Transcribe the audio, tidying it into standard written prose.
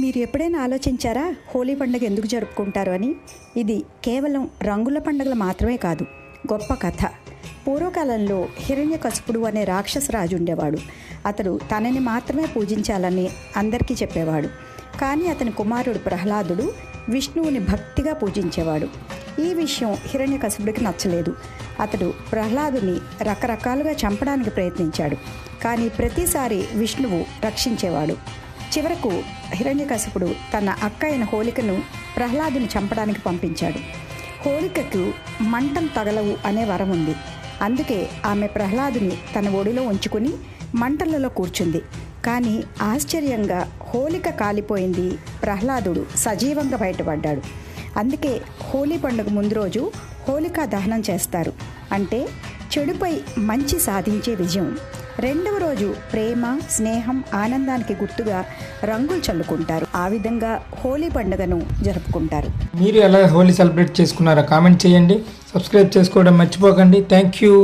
మీరు ఎప్పుడైనా ఆలోచించారా హోలీ పండుగ ఎందుకు జరుపుకుంటారు అని? ఇది కేవలం రంగుల పండుగలు మాత్రమే కాదు, గొప్ప కథ. పూర్వకాలంలో హిరణ్యకశిపుడు అనే రాక్షసరాజు ఉండేవాడు. అతడు తనని మాత్రమే పూజించాలని అందరికీ చెప్పేవాడు. కానీ అతని కుమారుడు ప్రహ్లాదుడు విష్ణువుని భక్తిగా పూజించేవాడు. ఈ విషయం హిరణ్యకశిపుడికి నచ్చలేదు. అతడు ప్రహ్లాదుని రకరకాలుగా చంపడానికి ప్రయత్నించాడు. కానీ ప్రతిసారి విష్ణువు రక్షించేవాడు. చివరకు హిరణ్యకశిపుడు తన అక్క అయిన హోలికను ప్రహ్లాదుని చంపడానికి పంపించాడు. హోలికకు మంటలు తగలవు అనే వరం ఉంది. అందుకే ఆమె ప్రహ్లాదుని తన ఒడిలో ఉంచుకుని మంటలలో కూర్చుంది. కానీ ఆశ్చర్యంగా హోలిక కాలిపోయింది, ప్రహ్లాదుడు సజీవంగా బయటపడ్డాడు. అందుకే హోలీ పండుగ ముందు రోజు హోలికా దహనం చేస్తారు. అంటే చెడుపై మంచి సాధించే విజయం. రెండవ రోజు ప్రేమ, స్నేహం, ఆనందానికి గుర్తుగా రంగులు చల్లుకుంటారు. ఆ విధంగా హోలీ పండుగను జరుపుకుంటారు. మీరు ఎలా హోలీ సెలబ్రేట్ చేసుకున్నారో కామెంట్ చేయండి. సబ్స్క్రైబ్ చేసుకోవడం మర్చిపోకండి. Thank you.